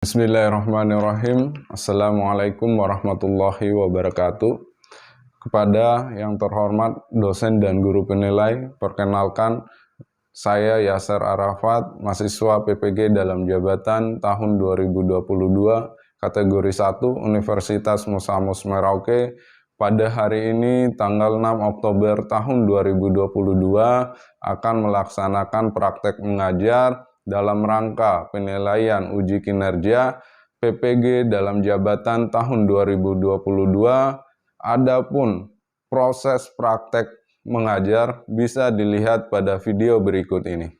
Bismillahirrahmanirrahim. Assalamualaikum warahmatullahi wabarakatuh. Kepada yang terhormat dosen dan guru penilai, perkenalkan saya Yasser Arafat, mahasiswa PPG dalam jabatan tahun 2022, kategori 1 Universitas Musa Mus Merauke. Pada hari ini tanggal 6 Oktober tahun 2022 akan melaksanakan praktek mengajar dalam rangka penilaian uji kinerja PPG dalam jabatan tahun 2022. Adapun proses praktek mengajar bisa dilihat pada video berikut ini.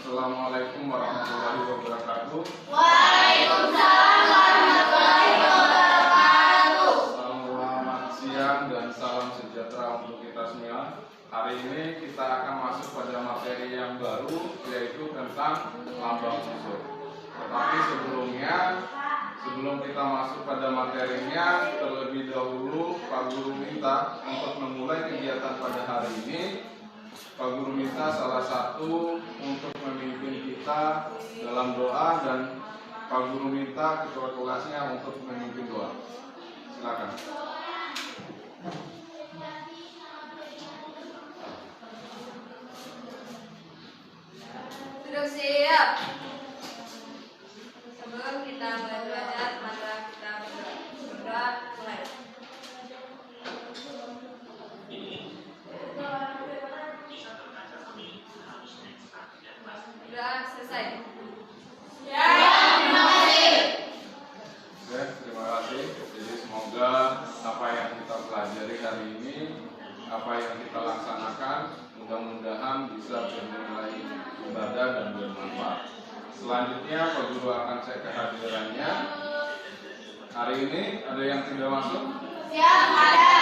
Assalamualaikum warahmatullahi wabarakatuh. Waalaikumsalam warahmatullahi wabarakatuh. Selamat siang dan salam sejahtera untuk kita semua. Hari ini kita akan masuk pada materi yang baru, yaitu tentang lambang unsur. Tetapi sebelum kita masuk pada materinya, terlebih dahulu Pak Guru minta untuk memulai kegiatan pada hari ini. Pak Guru minta salah satu untuk memimpin kita dalam doa, dan Pak Guru minta ketua kelasnya untuk memimpin doa. Silakan. Duduk siap. Sebelum kita belajar, maka kita berdoa mulai. Sudah selesai. Ya, terima kasih. Oke, terima kasih. Jadi semoga apa yang kita pelajari hari ini, apa yang kita laksanakan, mudah-mudahan bisa bernilai ibadah dan bermanfaat. Selanjutnya Pak Guru akan cek kehadirannya. Hari ini ada yang tidak masuk? Siap, ada.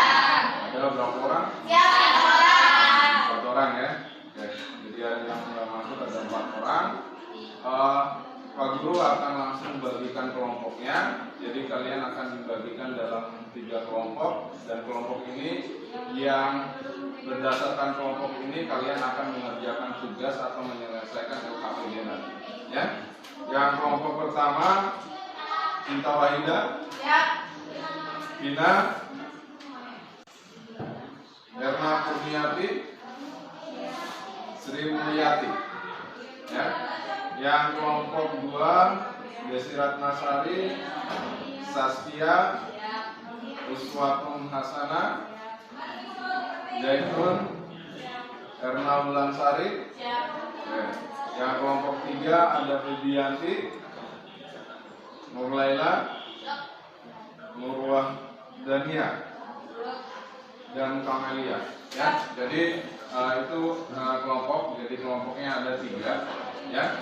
Ada berapa orang? Siap, ada orang. 4 orang ya. Oke, jadi ada yang tidak masuk, ada 4 orang. Pak Guru akan langsung bagikan kelompoknya. Jadi kalian akan dibagikan dalam 3 kelompok, dan kelompok ini yang berdasarkan kelompok ini kalian akan mengerjakan tugas atau menyelesaikan LKPD nanti. Ya. Yang kelompok pertama Cinta Wahida, Siap. Bina, Erna Kurniati, Sri Mulyati. Ya. Yang kelompok 2 Desi Ratnasari, Saskia, Uswatun Hasana, Zaitun, Erna Wulansari. Siap. Oke. Yang kelompok 3 ada Fidianti, Nur Laila, Nurwah Dania, dan Kamelia. Ya, jadi itu kelompok. Jadi kelompoknya ada 3. Ya.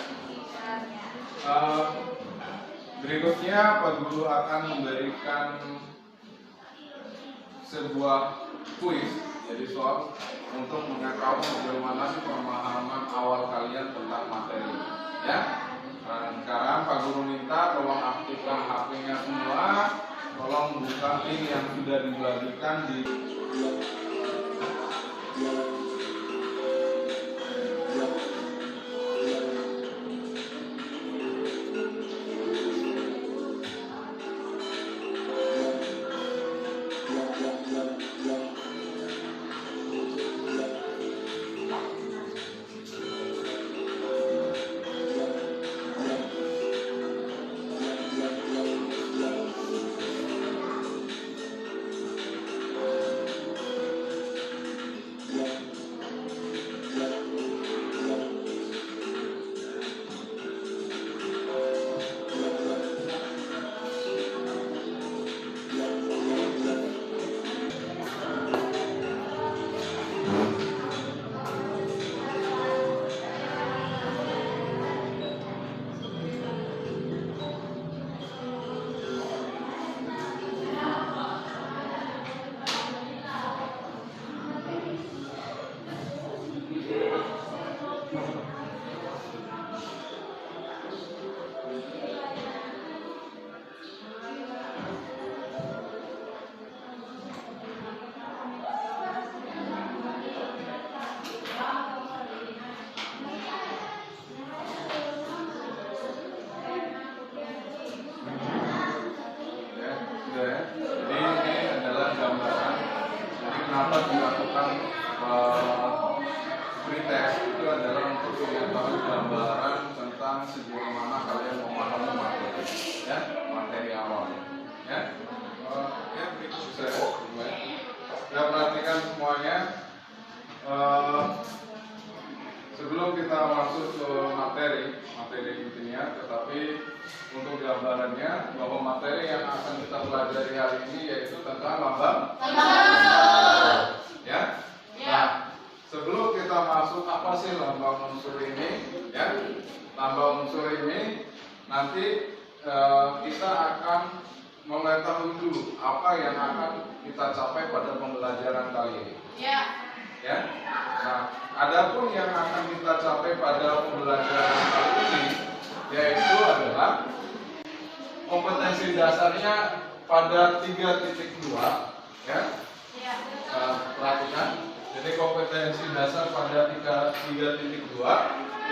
Berikutnya Pak Guru akan memberikan sebuah kuis, jadi soal untuk mengetahui bagaimana sih pemahaman awal kalian tentang materi. Ya. Sekarang Pak Guru minta tolong aktifkan HP-nya semua, tolong buka link yang sudah dibagikan di kenapa dilakukan pretest itu adalah untuk mengetahui gambaran tentang sejauh mana kalian memahami materi, ya, materi awal, ya. Ya, begitu saya. Ya, perhatikan semuanya. Sebelum kita masuk ke materi intinya, tetapi untuk gambarannya bahwa materi yang akan kita pelajari hari ini yaitu tentang lambang unsur. Ya. Nah, sebelum kita masuk apa sih lambang unsur ini? Ya, lambang unsur ini nanti kita akan mengetahui dulu apa yang akan kita capai pada pembelajaran kali ini. Ya. Ya. Nah, adapun yang akan kita capai pada pembelajaran kali ini yaitu adalah kompetensi dasarnya pada 3.2, ya. Perhatikan. Jadi kompetensi dasar pada 3.2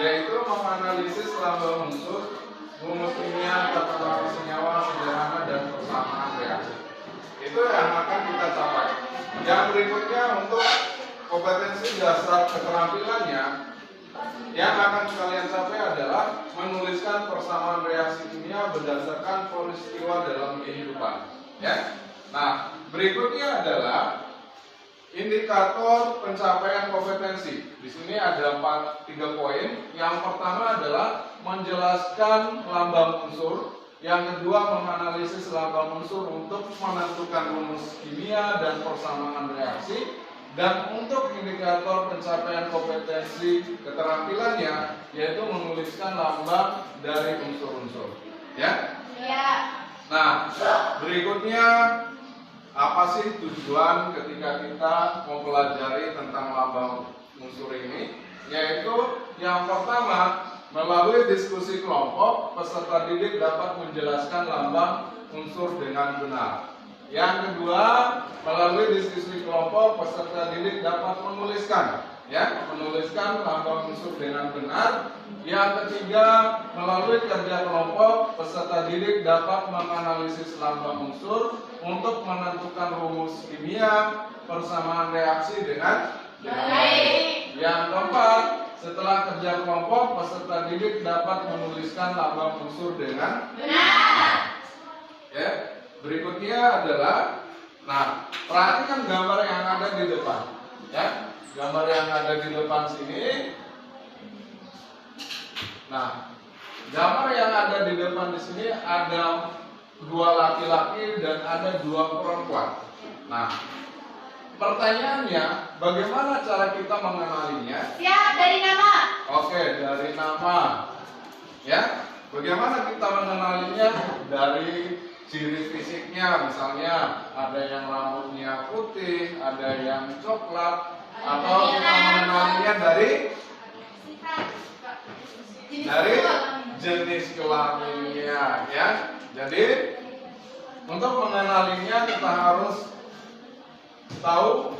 yaitu menganalisis lambang unsur, rumus kimia, tata senyawa sederhana dan persamaan reaksi. Itu yang akan kita capai. Yang berikutnya untuk kompetensi dasar keterampilannya yang akan kalian capai adalah menuliskan persamaan reaksi kimia berdasarkan peristiwa dalam kehidupan. Ya. Nah, berikutnya adalah indikator pencapaian kompetensi. Di sini ada 3 poin. Yang pertama adalah menjelaskan lambang unsur. Yang kedua menganalisis lambang unsur untuk menentukan rumus kimia dan persamaan reaksi. Dan untuk indikator pencapaian kompetensi keterampilannya yaitu menuliskan lambang dari unsur-unsur. Ya? Ya. Nah, berikutnya apa sih tujuan ketika kita mempelajari tentang lambang unsur ini? Yaitu yang pertama, melalui diskusi kelompok, peserta didik dapat menjelaskan lambang unsur dengan benar. Yang kedua, melalui diskusi kelompok, peserta didik dapat menuliskan lambang unsur dengan benar. Yang ketiga, melalui kerja kelompok, peserta didik dapat menganalisis lambang unsur untuk menentukan rumus kimia, persamaan reaksi dengan baik. Yang keempat, setelah kerja kelompok, peserta didik dapat menuliskan lambang unsur dengan benar. Ya. Berikutnya adalah, nah, perhatikan gambar yang ada di depan, ya, gambar yang ada di depan sini. Nah, gambar yang ada di depan di sini ada 2 laki-laki dan ada 2 perempuan. Nah, pertanyaannya, bagaimana cara kita mengenalinya? Siap, dari nama. Oke, dari nama, ya. Bagaimana kita mengenalinya? Dari ciri fisiknya, misalnya ada yang rambutnya putih, ada yang coklat, atau kita mengenalinya dari jenis kelaminnya, ya. Jadi untuk mengenalinya kita harus tahu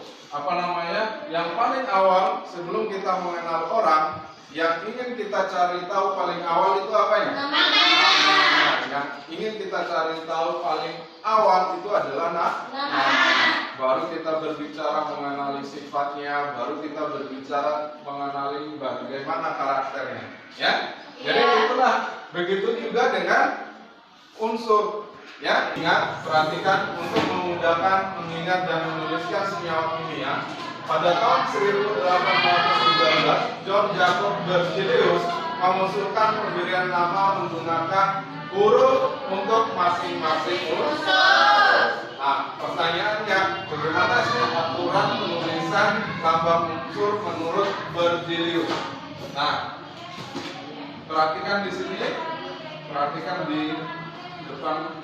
yang paling awal sebelum kita mengenal orang, yang ingin kita cari tahu paling awal itu apanya? Yang ingin kita cari tahu paling awal itu adalah nama. Baru kita berbicara mengenali sifatnya, baru kita berbicara mengenali bagaimana karakternya, ya. Jadi itulah, begitu juga dengan unsur, ya. Ingat, perhatikan untuk memudahkan mengingat dan menuliskan senyawa kimia. Pada tahun 1819, John Jacob Berzelius mengusulkan pemberian nama menggunakan huruf untuk masing-masing unsur. Nah, pertanyaannya, bagaimana sih aturan penulisan lambang unsur menurut Berzelius? Nah, perhatikan di sini, perhatikan di depan.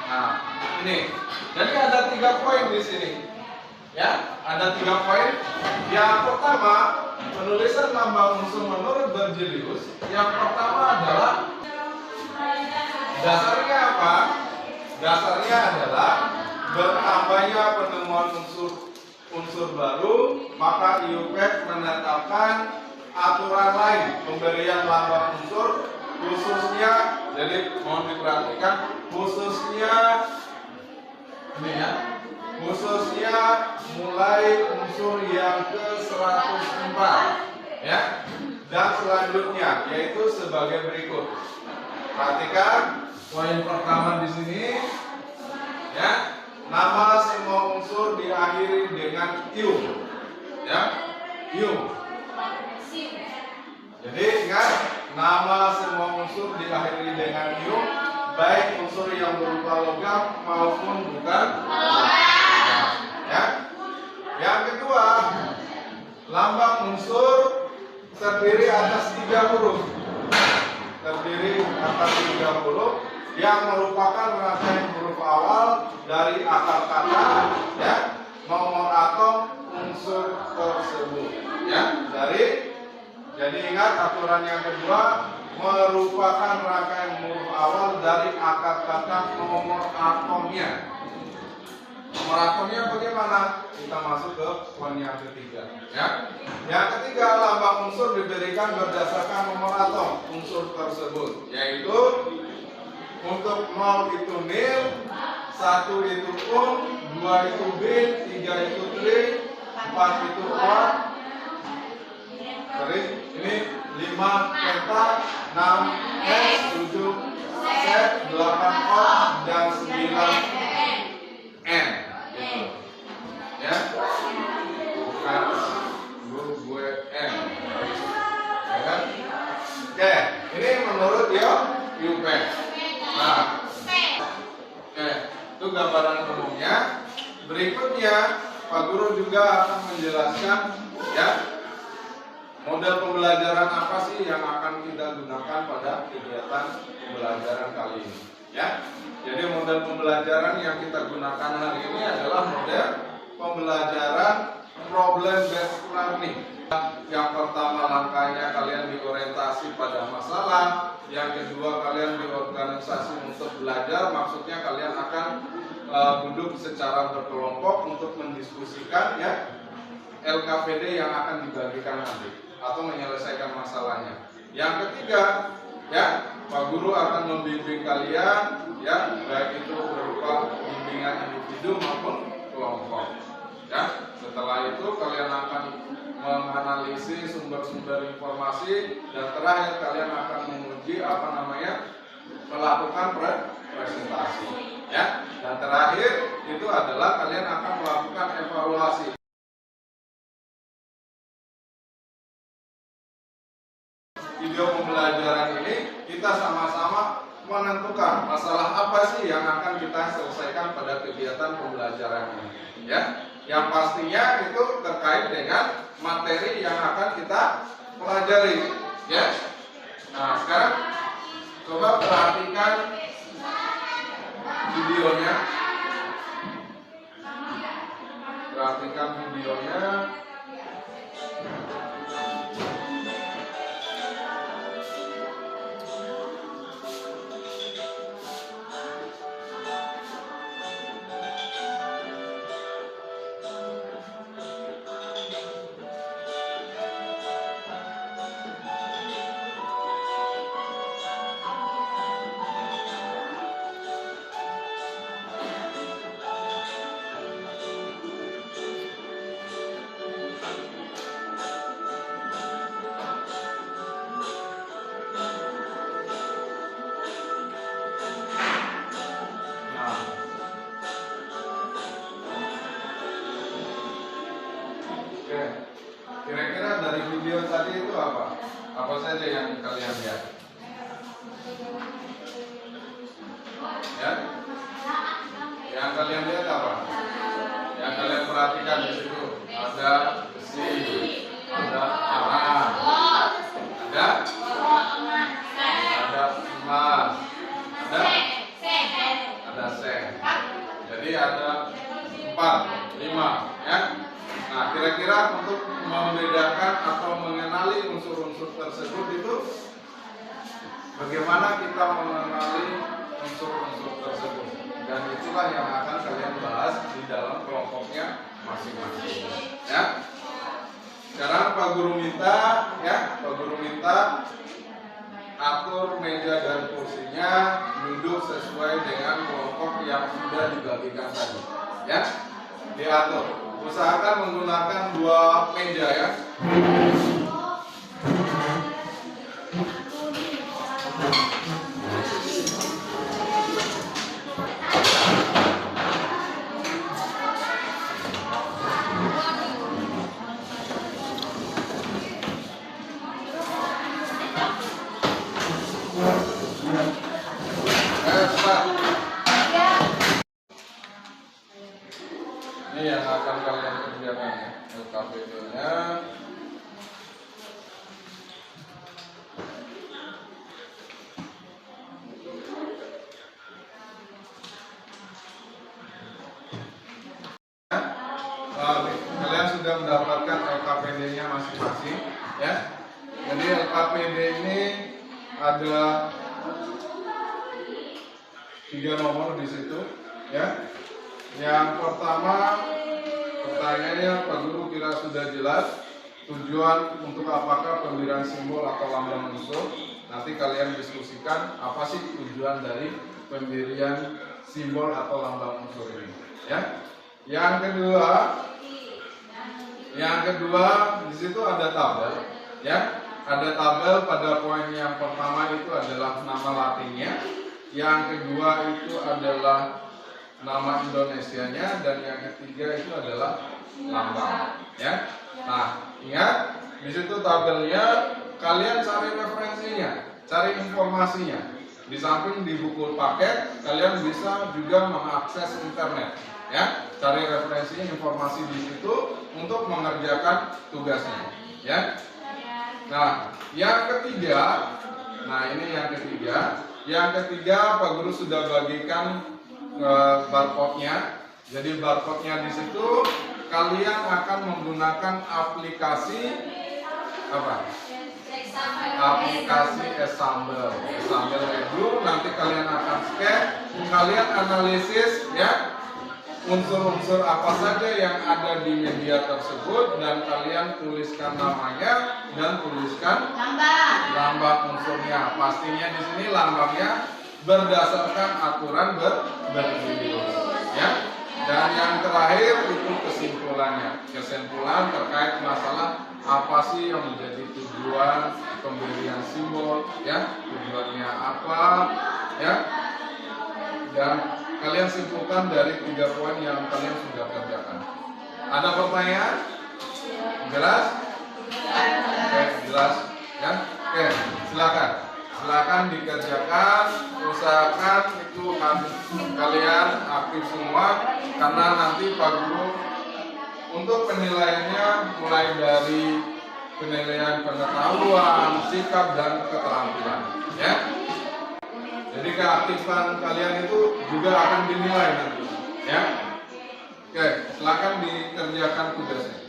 Nah, ini. Jadi ada 3 poin di sini. Ya, ada 3 poin. Yang pertama, penulisan lambang unsur menurut Berzelius. Yang pertama adalah dasarnya apa? Dasarnya adalah bertambahnya penemuan unsur baru, maka IUPAC menetapkan aturan lain pemberian lambang unsur, khususnya, jadi mohon diperhatikan, khususnya ini ya, khususnya mulai unsur yang ke-104 ya. Dan selanjutnya yaitu sebagai berikut. Perhatikan poin pertama di sini ya. Nama semua unsur diakhiri dengan iu. Ya. Iu. Jadi ingat, nama semua unsur diakhiri dengan iu, baik unsur yang berupa logam maupun bukan logam. Ya. Yang kedua, lambang unsur terdiri atas 3 huruf. Terdiri atas 3 huruf yang merupakan rangkaian huruf awal dari akar kata, ya, nomor atom unsur tersebut. Ya, jadi ingat aturan yang kedua, merupakan rangkaian huruf awal dari akar kata nomor atomnya. Nomor atomnya bagaimana? Kita masuk ke poin yang ketiga. Ya. Yang ketiga, lambang unsur diberikan berdasarkan nomor atom unsur tersebut, yaitu untuk 0 itu nil, 1 itu un, 2 itu bin, 3 itu tri, 4 itu or, sorry, ini 5 penta, 6 s, 7 z, 8 o, dan 9 n. Gitu. Ya, bukan gue n. Ya kan? Oke, ini menurut UP. Nah, oke, itu gambaran umumnya. Berikutnya, Pak Guru juga akan menjelaskan ya model pembelajaran apa sih yang akan kita gunakan pada kegiatan pembelajaran kali ini. Ya, jadi model pembelajaran yang kita gunakan hari ini adalah model pembelajaran problem based learning. Yang pertama langkahnya kalian diorientasi pada masalah. Yang kedua kalian diorganisasi untuk belajar. Maksudnya kalian akan duduk secara berkelompok untuk mendiskusikan ya LKPD yang akan dibagikan nanti atau menyelesaikan masalahnya. Yang ketiga ya, Pak Guru akan membimbing kalian ya, baik itu berupa bimbingan individu maupun kelompok. Ya, setelah itu kalian akan menganalisis sumber-sumber informasi dan terakhir kalian akan menguji melakukan presentasi. Ya, dan terakhir itu adalah kalian akan melakukan evaluasi. Video pembelajaran ini kita sama-sama menentukan masalah apa sih yang akan kita selesaikan pada kegiatan pembelajaran ini. Ya, yang pastinya itu terkait dengan materi yang akan kita pelajari. Ya. Nah, sekarang coba perhatikan videonya. Perhatikan videonya. Kira-kira dari video tadi itu apa? Apa saja yang kalian lihat? Ya? Yang kalian lihat apa? Yang kalian perhatikan di situ ada besi, ada arang, ada emas, ada sen. Jadi ada 4, 5, ya. Nah, kira-kira untuk membedakan atau mengenali unsur-unsur tersebut itu bagaimana kita mengenali unsur-unsur tersebut, dan itulah yang akan kalian bahas di dalam kelompoknya masing-masing. Ya. Sekarang Pak Guru minta atur meja dan kursinya duduk sesuai dengan kelompok yang sudah dibagikan tadi. Ya. diatur. Usahakan menggunakan dua meja ya. Ini yang akan kalian kerjakan ya, LKPD-nya. Kalian sudah mendapatkan LKPD-nya masing-masing ya. Jadi LKPD ini ada 3 nomor di situ ya. Yang pertama, pertanyaannya Pak Guru kira sudah jelas tujuan untuk apakah pemberian simbol atau lambang unsur. Nanti kalian diskusikan apa sih tujuan dari pemberian simbol atau lambang unsur ini ya. Yang kedua di situ ada tabel ya. Ada tabel pada poin yang pertama itu adalah nama latinnya. Yang kedua itu adalah nama Indonesianya, dan yang ketiga itu adalah lambang ya. Nah, ingat di situ tabelnya kalian cari referensinya, cari informasinya. Di samping di buku paket kalian bisa juga mengakses internet ya. Cari referensi informasi di situ untuk mengerjakan tugasnya ya. Nah, yang ketiga, yang ketiga Pak Guru sudah bagikan barcode-nya. Jadi barcode-nya di situ kalian akan menggunakan aplikasi apa? Aplikasi Example Edu. Nanti kalian akan scan, kalian analisis ya unsur-unsur apa saja yang ada di media tersebut, dan kalian tuliskan namanya dan tuliskan lambang unsurnya. Pastinya di sini lambangnya berdasarkan aturan berjudul ya. Dan yang terakhir itu kesimpulan terkait masalah apa sih yang menjadi tujuan pemberian simbol ya, tujuannya apa ya, dan kalian simpulkan dari 3 poin yang kalian sudah kerjakan. Ada pertanyaan? Jelas? Oke, jelas ya. Oke, silakan dikerjakan. Usahakan itu kalian aktif semua, karena nanti Pak Guru untuk penilaiannya mulai dari penilaian pengetahuan, sikap, dan keterampilan ya. Jadi keaktifan kalian itu juga akan dinilai nanti ya. Oke, silakan dikerjakan tugasnya.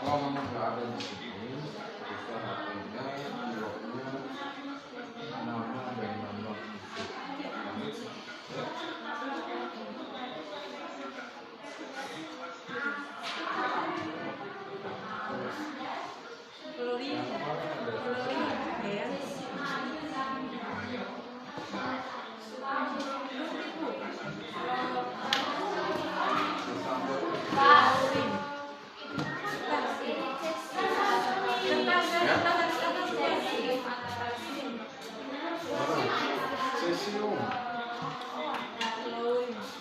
Kalau memang nggak ada di sini, bisa HP-nya, blognya, nama dan nomor.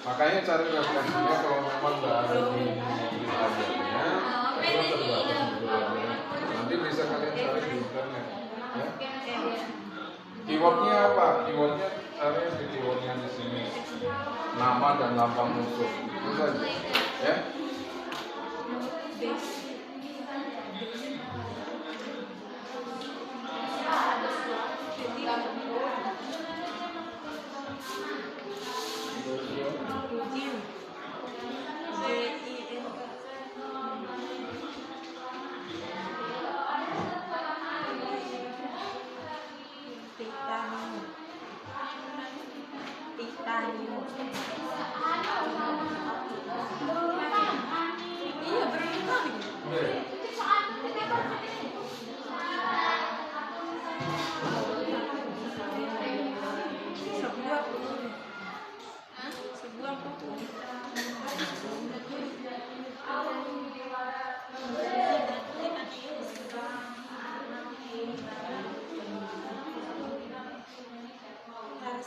Makanya cari referensinya kalau memang nggak ada di ajarnya, atau terbatas bukunya. Nanti bisa kalian cari di internet ya. Keywordnya apa? Keywordnya cari di keywordnya di sini, nama dan lambang unsur, itu saja ya.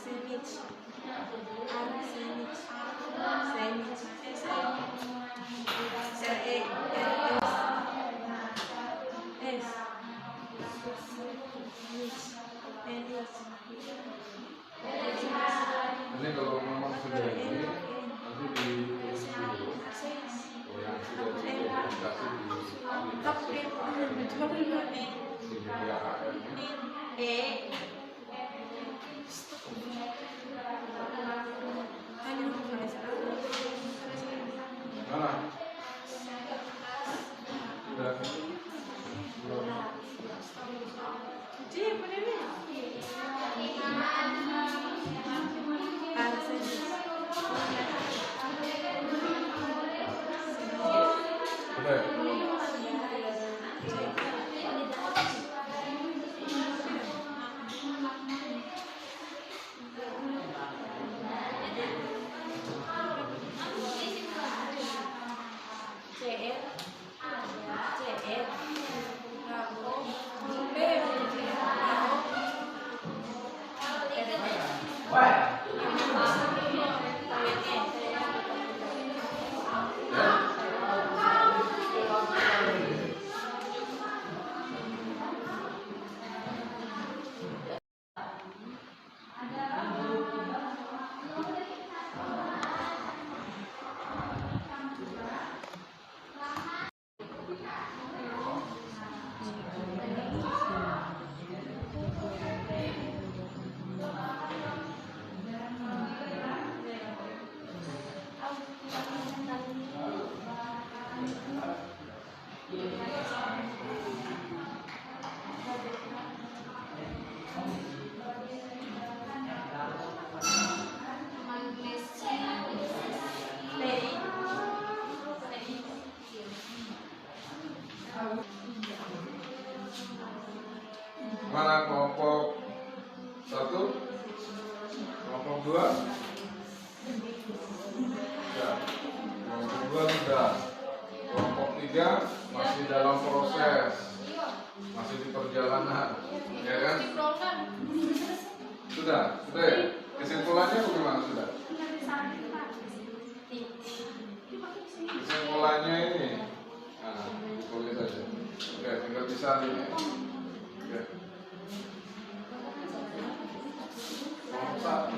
Arsenij. Arsenij. Senij. S. Ini kalau memang sudah ini nanti ditulis dulu. Oh, yang sudah dikasih di media AR. Mana? Sudah. Belum. Sudah. Mana kelompok 1? Kelompok 2? Ya. Kelompok 2 sudah. Kelompok 3 masih dalam proses, masih di perjalanan, ya kan? Sudah ya? Kesimpulannya bagaimana sudah? Kesimpulannya ini, nah, tulis aja. Oke, tinggal disalin ya. Oke. Kelompok 1.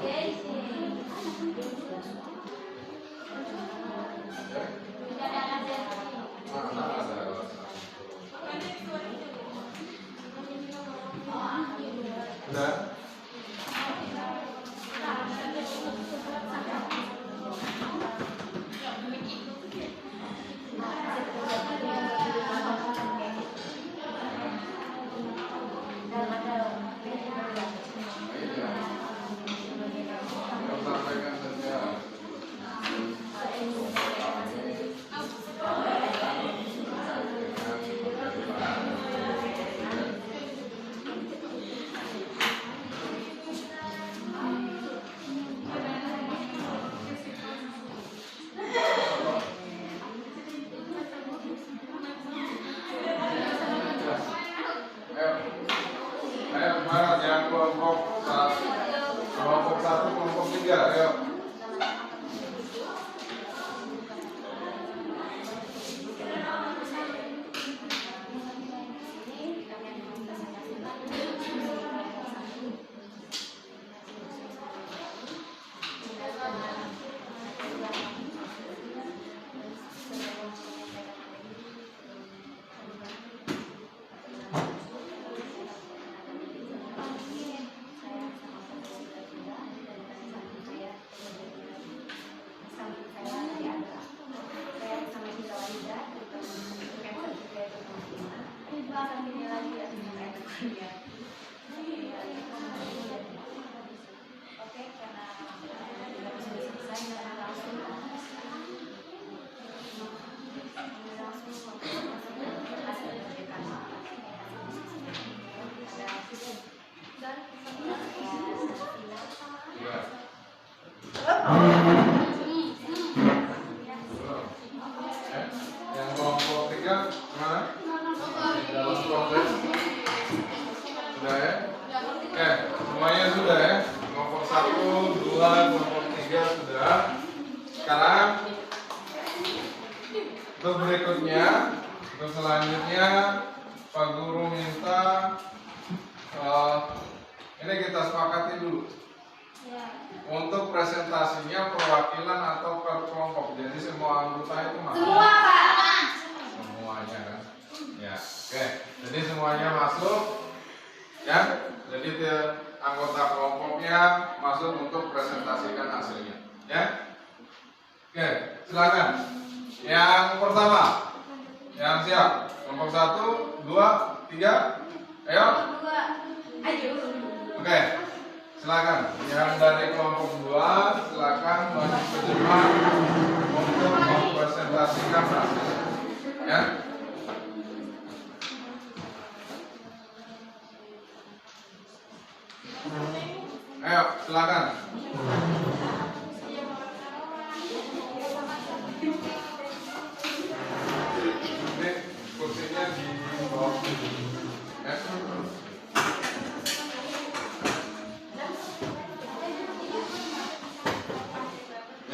Mana ada alasan? Sudah? Sampaikan saja. Ayo, mana yang kelompok 1, kelompok 3, ayo. Yang kelompok 3 mana? Dalam proses. Sudah ya? Semuanya sudah ya? Kelompok 1 2, kelompok 3 sudah. Sekarang untuk berikutnya, untuk selanjutnya Pak Guru minta ini kita sepakati dulu. Untuk presentasinya perwakilan atau per kelompok. Jadi semua anggota itu masuk. Semua, Pak. Semuanya kan. Ya, oke. Jadi semuanya masuk. Ya. Jadi anggota kelompoknya masuk untuk presentasikan hasilnya. Ya. Oke, silakan. Yang pertama. Yang siap. Kelompok 1, 2, 3. Ayo. Ayo. Oke. Silakan. Yang dari kelompok 2, silakan maju ke depan untuk mempresentasikan hasil. Ya. Ayo, silakan. Ini kursinya di bawah. Ya.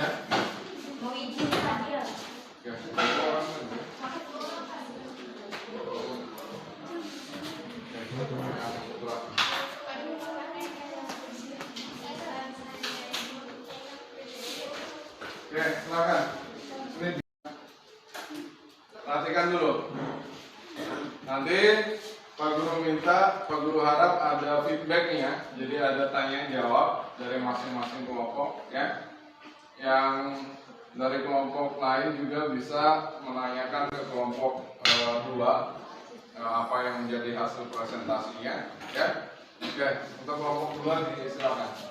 Ya. Mau izin hadir. Ya. Oke, silakan. Ini perhatikan dulu. Nanti Pak Guru minta, Pak Guru harap ada feedbacknya. Jadi ada tanya jawab dari masing-masing kelompok, ya. Yang dari kelompok lain juga bisa menanyakan ke kelompok 2 apa yang menjadi hasil presentasinya, ya. Oke, untuk kelompok 2 disilakan.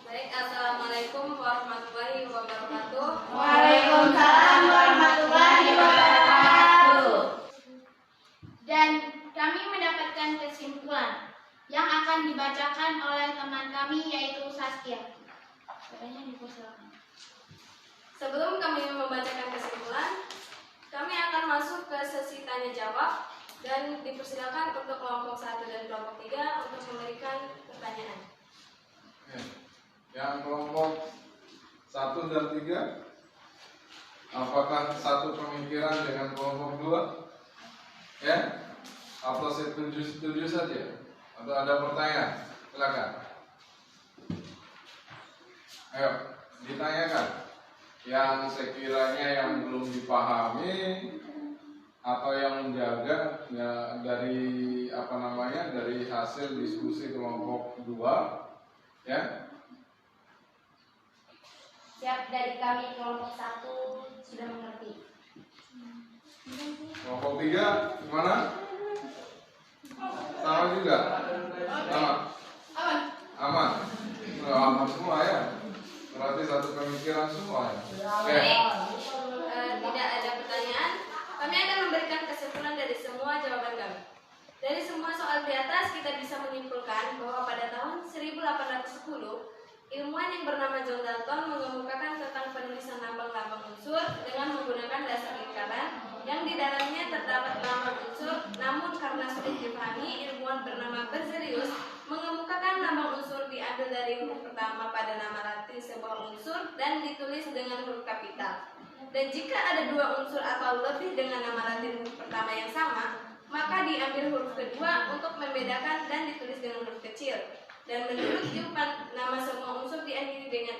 Baik, assalamualaikum warahmatullahi wabarakatuh. Waalaikumsalam warahmatullahi wabarakatuh. Dan kami mendapatkan kesimpulan yang akan dibacakan oleh teman kami yaitu Saskia. Katanya dipersilakan. Sebelum kami membacakan kesimpulan, kami akan masuk ke sesi tanya jawab dan dipersilakan untuk kelompok 1 dan kelompok 3 untuk memberikan pertanyaan. Oke. Yang kelompok 1 dan 3, apakah satu pemikiran dengan kelompok 2? Ya? Atau setuju saja? Atau ada pertanyaan? Silakan. Ayo, ditanyakan. Yang sekiranya yang belum dipahami atau yang menjaga ya, dari dari hasil diskusi kelompok 2, ya. Siap, dari kami kelompok 1 sudah mengerti. Kelompok 3 gimana? Sama juga? Sama? Aman? Aman semua ya? Berarti satu pemikiran semua ya? Oke. Tidak ada pertanyaan, kami akan memberikan kesimpulan dari semua jawaban kami. Dari semua soal di atas kita bisa menyimpulkan bahwa pada tahun 1810 ilmuwan yang bernama John Dalton mengemukakan tentang penulisan lambang-lambang unsur dengan menggunakan dasar lingkaran yang di dalamnya terdapat lambang unsur. Namun karena sulit dipahami, ilmuwan bernama Berzelius mengemukakan lambang unsur diambil dari huruf pertama pada nama Latin sebuah unsur dan ditulis dengan huruf kapital. Dan jika ada dua unsur atau lebih dengan nama Latin huruf pertama yang sama, maka diambil huruf kedua untuk membedakan dan ditulis dengan huruf kecil. Dan menurut Ilpan, nama semua unsur diakhiri dengan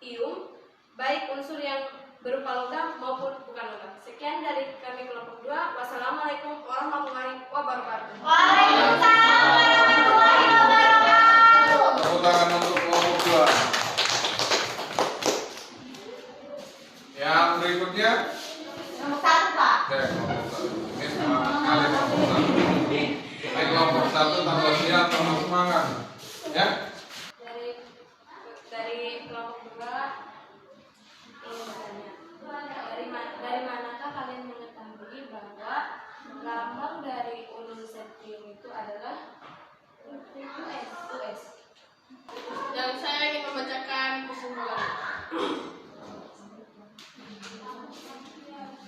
ium, baik unsur yang berupa logam maupun bukan logam. Sekian dari kami kelompok 2. Wassalamualaikum warahmatullahi wabarakatuh. Waalaikumsalam warahmatullahi wabarakatuh. Tepuk tangan untuk kelompok 2. Yang berikutnya, Nomor 1, Pak. oke, kelompok 1. Ini semangat sekali kelompok 1. Ini kelompok 1 tambah siap, tambah semangat. Ya? Dari kelompok 2 ini bertanya, dari manakah kalian mengetahui bahwa lambang dari ulun septium itu adalah US? Dan saya ingin membacakan kesimpulan.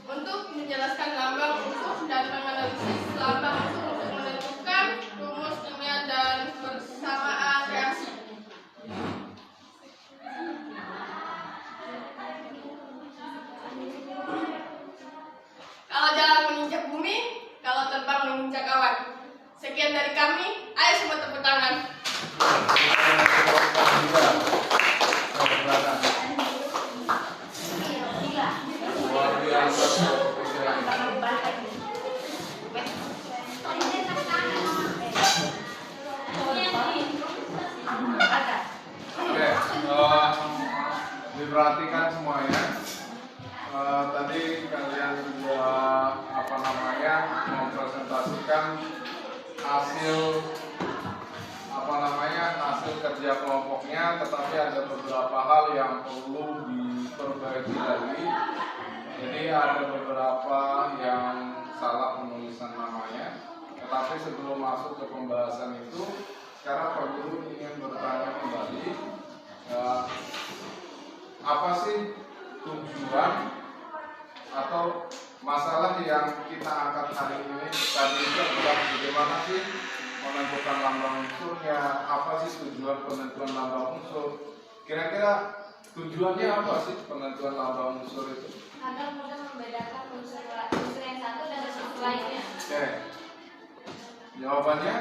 Untuk menjelaskan lambang unsur dan menganalisis lambang unsur untuk menentukan rumus kimia dan persamaan reaksi. kerja kelompoknya, tetapi ada beberapa hal yang perlu diperbaiki lagi. Jadi ada beberapa yang salah penulisan namanya. Tetapi sebelum masuk ke pembahasan itu, sekarang Pak Guru ingin bertanya kembali, apa sih tujuan atau masalah yang kita angkat hari ini tadi itu adalah bagaimana sih menentukan lambang unsurnya, apa sih tujuan penentuan lambang unsur? Kira-kira tujuannya apa sih penentuan lambang unsur itu? Agar mudah membedakan unsur yang satu dan unsur lainnya. Oke. Jawabannya?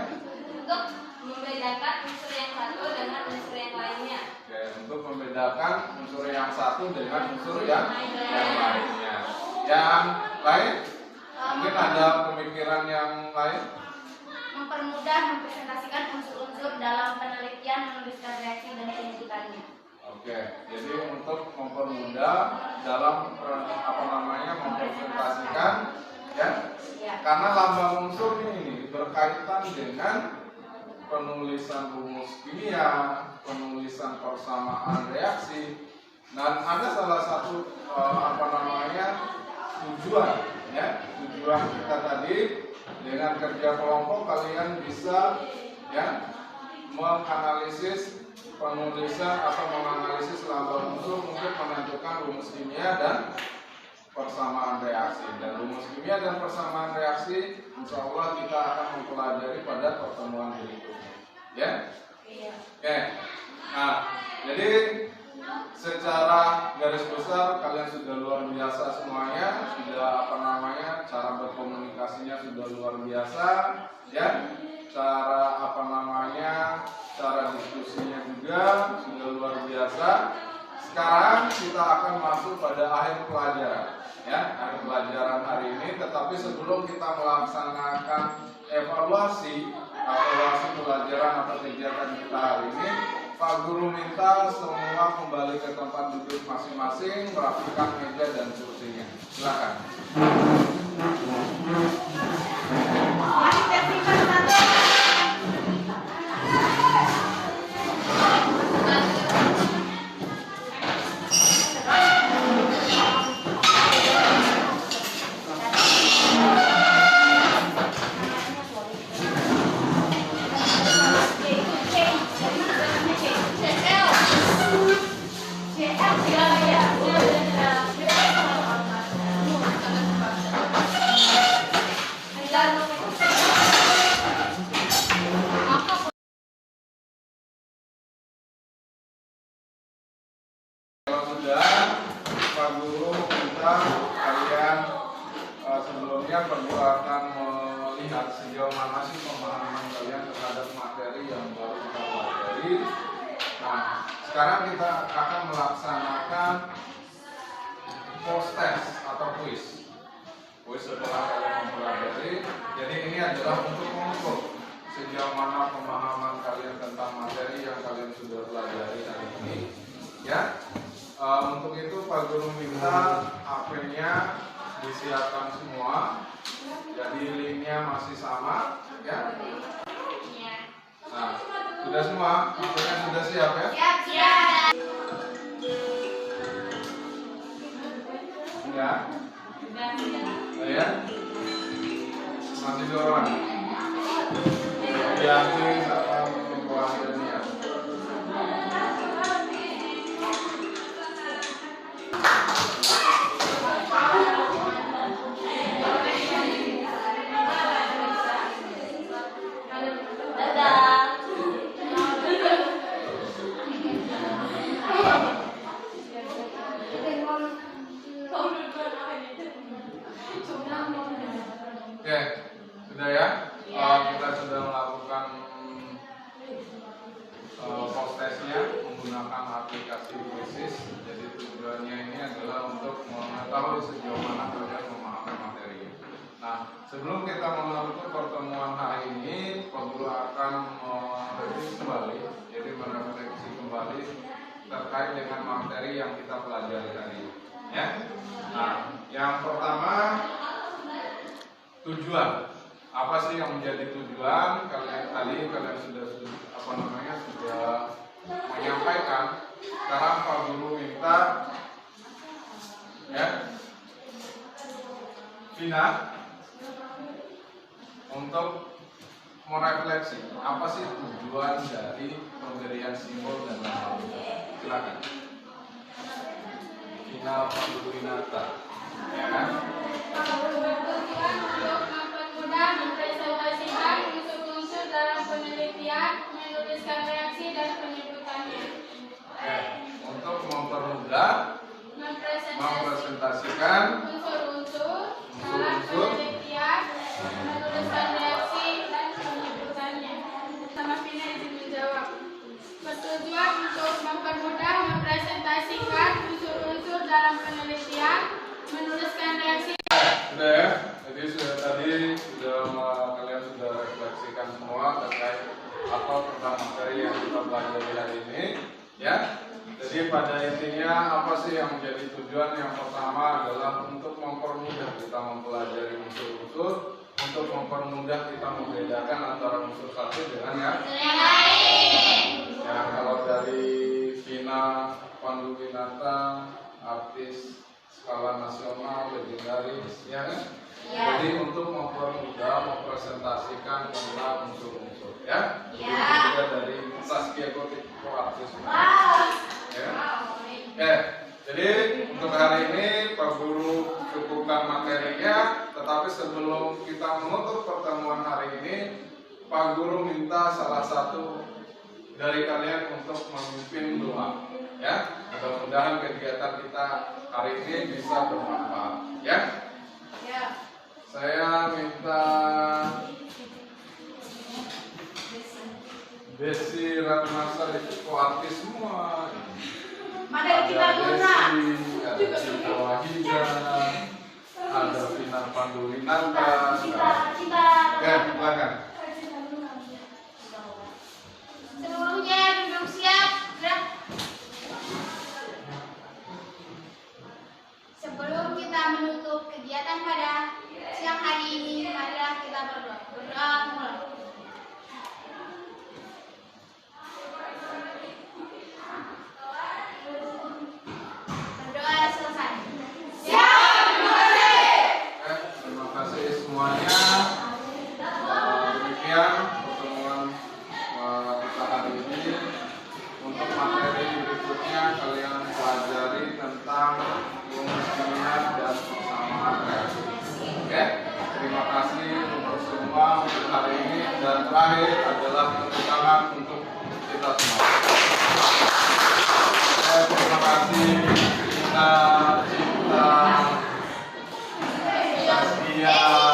Untuk membedakan unsur yang satu dengan unsur yang lainnya. Oke, untuk membedakan unsur yang satu dengan unsur yang lainnya. Yang lain? Mungkin ada pemikiran yang lain? Mempermudah mempresentasikan unsur-unsur dalam penelitian, menuliskan reaksi dan pendidikannya. Oke, jadi untuk mempermudah dalam mempresentasikan, ya, karena lambang unsur ini berkaitan dengan penulisan rumus kimia, penulisan persamaan reaksi, dan ada salah satu tujuan, ya, tujuan kita tadi dengan kerja kelompok kalian bisa, ya, menganalisis penulisan atau menganalisis lambang unsur untuk menentukan rumus kimia dan persamaan reaksi. Dan rumus kimia dan persamaan reaksi insya Allah kita akan mempelajari pada pertemuan berikutnya, ya. Oke. Nah, jadi secara garis besar kalian sudah luar biasa semuanya, sudah cara berkomunikasinya sudah luar biasa, ya. Cara diskusinya juga sudah luar biasa. Sekarang kita akan masuk pada akhir pelajaran, ya, akhir pelajaran hari ini. Tetapi sebelum kita melaksanakan evaluasi pelajaran atau kegiatan kita hari ini, Pak Guru minta semua kembali ke tempat duduk masing-masing, merapikan meja dan kursinya. Silakan. Kalau sudah, Pak Guru minta kalian sebelumnya perlu akan melihat sejauh mana sih pemahaman kalian terhadap materi yang baru kita pelajari. Nah, sekarang kita akan melaksanakan post test atau quiz. Quiz setelah kalian mempelajari. Jadi ini adalah untuk mengukur sejauh mana pemahaman kalian tentang materi yang kalian sudah pelajari hari ini. Ya. Untuk itu Pak Guru minta HP-nya disiapkan semua. Jadi linknya masih sama, ya. Nah, sudah semua? HP-nya sudah siap, ya? Siap. Ya. Ya. Masih dua orang. Yakin sama perempuan dunia. Oke, sudah ya. Kita sudah melakukan post testnya menggunakan aplikasi Quizzes. Jadi tujuannya ini adalah untuk mengetahui sejauh mana kalian memahami materi. Nah, sebelum kita menutup pertemuan hari ini, Pak Guru akan mereview kembali, jadi merefleksi kembali terkait dengan materi yang kita pelajari hari ini. Ya. Nah, yang pertama, tujuan. Apa sih yang menjadi tujuan? Kalian sudah sampaikan. Sekarang Pak Guru minta ya Vina untuk merefleksi apa sih tujuan dari pemberian simbol dan nama. Silakan. Vina Pak Guru Winata, ya kan? Bertujuan untuk mempermudah mempresentasikan unsur-unsur dalam penelitian, menuliskan reaksi dan penyebutannya. Untuk mempermudah mempresentasikan unsur-unsur dalam penelitian, menuliskan reaksi dan penyebutannya. Sama Vina izin menjawab. Bertujuan untuk mempermudah mempresentasikan unsur-unsur dalam penelitian, menuliskan reaksi. Sudah ya, jadi kalian sudah refleksikan semua terkait apa tentang materi yang kita pelajari hari ini, ya. Jadi pada intinya apa sih yang menjadi tujuan? Yang pertama adalah untuk mempermudah kita mempelajari unsur-unsur, untuk mempermudah kita membedakan antara unsur satu dengan yang lain. Ya, kalau dari Vina Panduwinata, artis skala nasional legendaris, ya kan? Ya. Jadi untuk mempermudah mempresentasikan tentang unsur-unsur, ya. Ya. Juga dari Saskia Gotik, artis. Ya. Jadi untuk hari ini Pak Guru cukupkan materinya, tetapi sebelum kita menutup pertemuan hari ini, Pak Guru minta salah satu dari kalian untuk memimpin doa, ya. Mudah-mudahan kegiatan kita hari ini bisa bermanfaat, ya. Ya. Saya minta Desi Ratnasari, artis semua. Mana kita guna? Ada Cinta Wahida, ada Vina Panduwinata. Kita. Ya, silakan. Seluruhnya duduk siap. Gerak. Sebelum kita menutup kegiatan pada siang hari ini, marilah kita berdoa. Berdoa mulai. Berdoa selesai. Terima kasih semuanya. Demikian pertemuan kita hari ini. Untuk materi berikutnya kalian pelajari tentang rumus kimia dan persamaan reaksi. Oke, terima kasih untuk semua untuk hari ini, dan terakhir adalah tepuk tangan untuk kita semua. Terima kasih Cinta, Saskia.